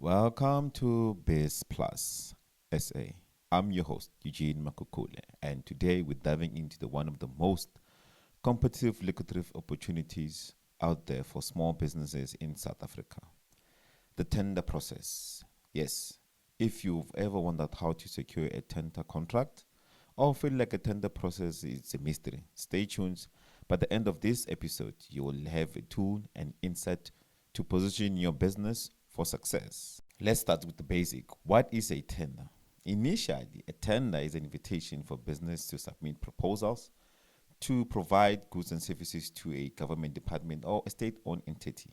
Welcome to Biz Plus SA. I'm your host, Eugene Makukule, and today we're diving into one of the most competitive, lucrative opportunities out there for small businesses in South Africa, the tender process. Yes, if you've ever wondered how to secure a tender contract or feel like a tender process is a mystery, stay tuned. By the end of this episode, you will have a tool and insight to position your business for success. Let's start with the basic. What is a tender? Initially, a tender is an invitation for business to submit proposals to provide goods and services to a government department or a state-owned entity.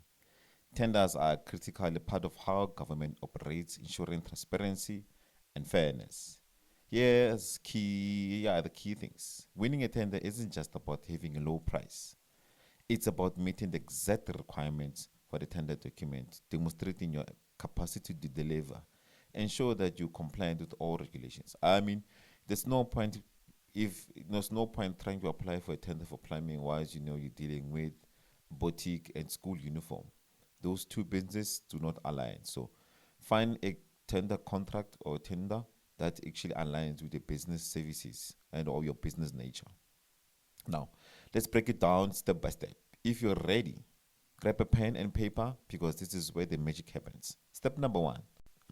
Tenders are critically part of how government operates, ensuring transparency and fairness. Here are the key things. Winning a tender isn't just about having a low price. It's about meeting the exact requirements for the tender document, demonstrating your capacity to deliver, ensure that you comply with all regulations. I mean, there's no point if there's no point trying to apply for a tender for plumbing whilst you're dealing with boutique and school uniform. Those two businesses do not align. So find a tender contract or tender that actually aligns with the business services and or your business nature. Now, let's break it down step by step. If you're ready, grab a pen and paper because this is where the magic happens. Step number one,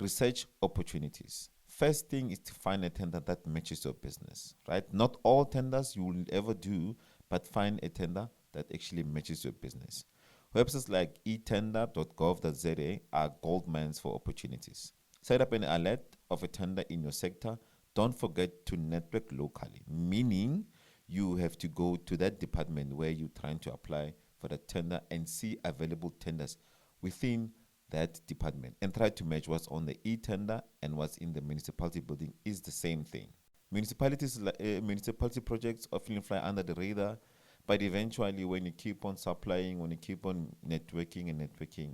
research opportunities. First thing is to find a tender that matches your business, right? Not all tenders you will ever do, but find a tender that actually matches your business. Websites like etender.gov.za are gold mines for opportunities. Set up an alert of a tender in your sector. Don't forget to network locally, meaning you have to go to that department where you're trying to apply for the tender and see available tenders within that department and try to match what's on the e-tender and what's in the municipality building is the same thing. Municipality projects often fly under the radar, but eventually when you keep on supplying, when you keep on networking,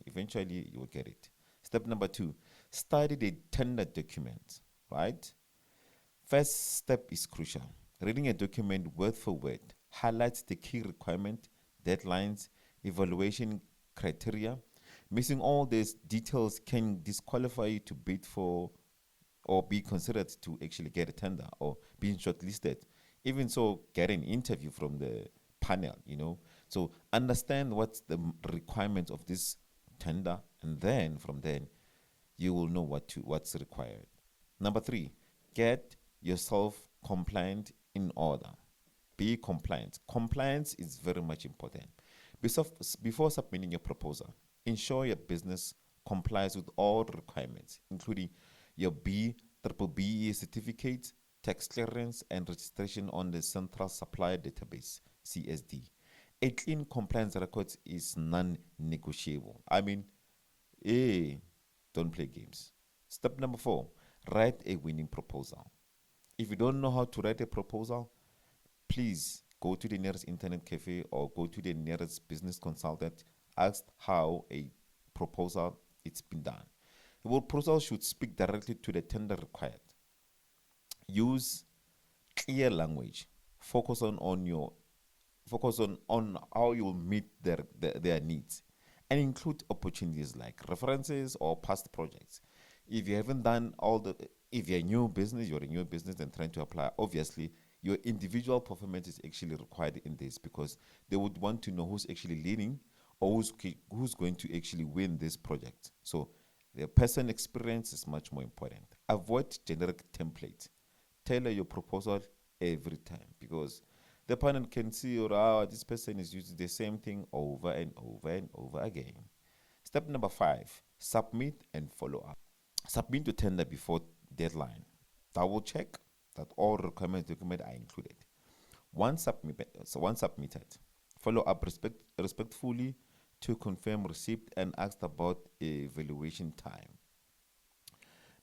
eventually you will get it. Step number two, study the tender document, right? First step is crucial. Reading a document word for word highlights the key requirement, deadlines, evaluation criteria. Missing all these details can disqualify you to bid for or be considered to actually get a tender or being shortlisted. Even so, get an interview from the panel. So understand what's the requirements of this tender, and then from then you will know what's required. Number three, get yourself compliant in order. Be compliant. Compliance is very much important. Before submitting your proposal, ensure your business complies with all requirements, including your BBBE certificate, tax clearance, and registration on the Central Supplier Database, CSD. A clean compliance record is non-negotiable. Don't play games. Step number four, write a winning proposal. If you don't know how to write a proposal, please go to the nearest internet cafe or go to the nearest business consultant. Ask how a proposal it's been done. The proposal should speak directly to the tender required. Use clear language. Focus on how you will meet their needs, and include opportunities like references or past projects. If you haven't done if you're a new business and trying to apply, obviously your individual performance is actually required in this because they would want to know who's actually leading or who's going to actually win this project. So the person experience is much more important. Avoid generic templates. Tailor your proposal every time because the panel can see, this person is using the same thing over and over and over again. Step number five, submit and follow up. Submit to tender before deadline. Double check that all requirements documents are included. Once submitted, follow up respectfully to confirm receipt and ask about evaluation time.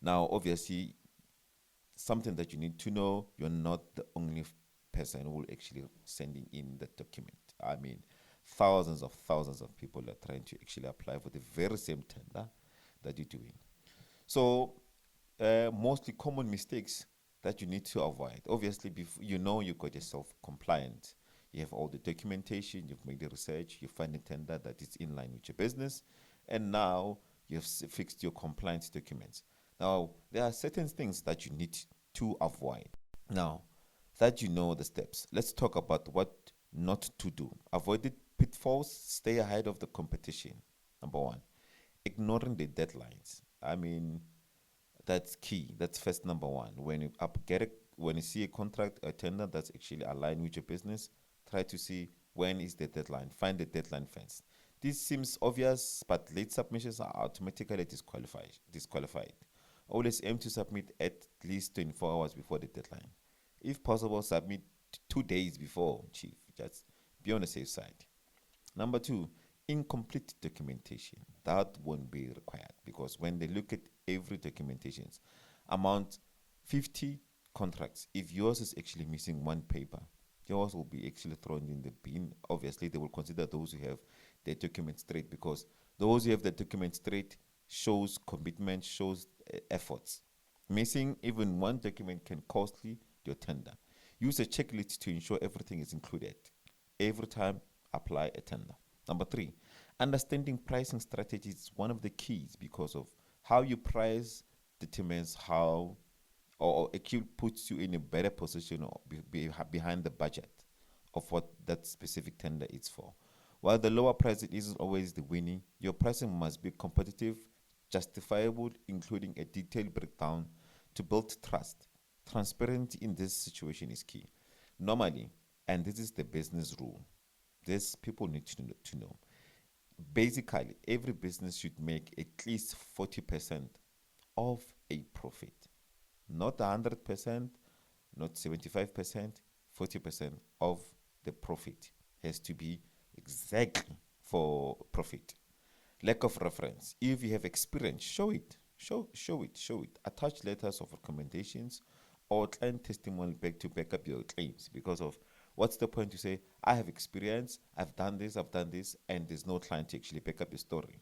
Now, obviously, something that you need to know, you're not the only person who will actually sending in the document. Thousands of people are trying to actually apply for the very same tender that you're doing. So, mostly common mistakes that you need to avoid. Obviously, you got yourself compliant. You have all the documentation, you've made the research, you find a tender that is in line with your business, and now you've fixed your compliance documents. Now, there are certain things that you need to avoid. Now, that you know the steps, let's talk about what not to do. Avoid the pitfalls, stay ahead of the competition. Number one, ignoring the deadlines. I mean, that's key. That's first number one. When you see a contract, a tender that's actually aligned with your business, try to see when is the deadline. Find the deadline first. This seems obvious, but late submissions are automatically disqualified. Always aim to submit at least 24 hours before the deadline. If possible, submit 2 days before, chief. Just be on the safe side. Number two, incomplete documentation. That won't be required because when they look at every documentation, amount 50 contracts. If yours is actually missing one paper, yours will be actually thrown in the bin. Obviously, they will consider those who have their documents straight because those who have the documents straight shows commitment, shows efforts. Missing even one document can costly your tender. Use a checklist to ensure everything is included. Every time, apply a tender. Number three, understanding pricing strategies is one of the keys because of how you price determines how or actually puts you in a better position or behind the budget of what that specific tender is for. While the lower price it isn't always the winning, your pricing must be competitive, justifiable, including a detailed breakdown to build trust. Transparency in this situation is key. Normally, and this is the business rule, this people need to know. Basically, every business should make at least 40% of a profit. Not 100%, not 75%, 40% of the profit has to be exactly for profit. Lack of reference. If you have experience, show it. Show it. Attach letters of recommendations or client testimony back up your claims because of what's the point to say, I have experience, I've done this, and there's no client to actually back up your story.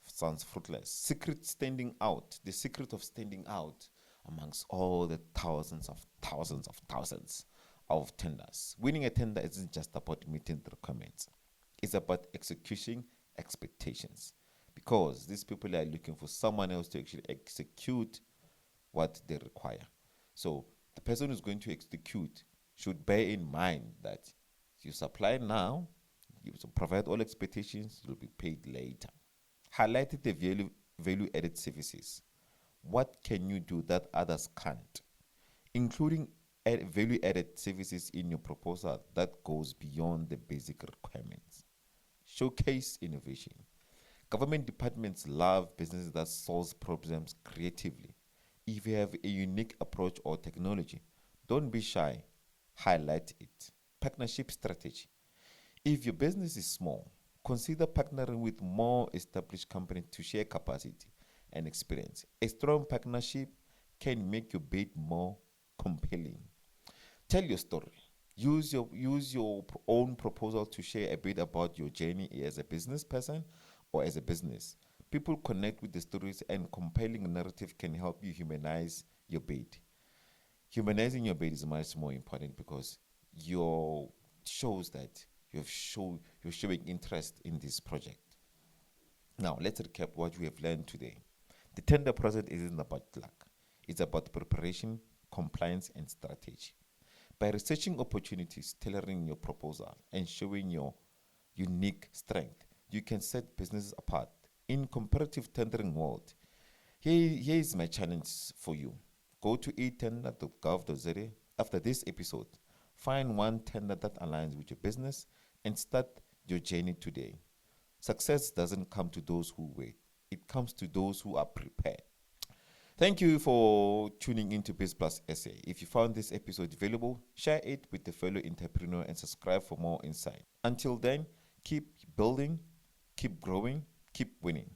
Sounds fruitless. The secret of standing out amongst all the thousands of tenders. Winning a tender isn't just about meeting the requirements. It's about executing expectations. Because these people are looking for someone else to actually execute what they require. So the person who's going to execute should bear in mind that you supply now, you provide all expectations, you'll be paid later. Highlighted the value added services. What can you do that others can't? Including value added services in your proposal that goes beyond the basic requirements. Showcase innovation. Government departments love businesses that solve problems creatively. If you have a unique approach or technology, don't be shy. Highlight it. Partnership strategy. If your business is small, consider partnering with more established companies to share capacity and experience. A strong partnership can make your bid more compelling. Tell your story. Use your own proposal to share a bit about your journey as a business person or as a business. People connect with the stories, and compelling narrative can help you humanize your bid. Humanizing your bid is much more important because your shows that you're showing interest in this project. Now let's recap what we have learned today. The tender process isn't about luck. It's about preparation, compliance, and strategy. By researching opportunities, tailoring your proposal, and showing your unique strength, you can set businesses apart. In comparative tendering world, here is my challenge for you. Go to etender.gov.za after this episode. Find one tender that aligns with your business and start your journey today. Success doesn't come to those who wait. It comes to those who are prepared. Thank you for tuning into Biz Plus SA. If you found this episode valuable, share it with a fellow entrepreneur and subscribe for more insight. Until then, keep building, keep growing, keep winning.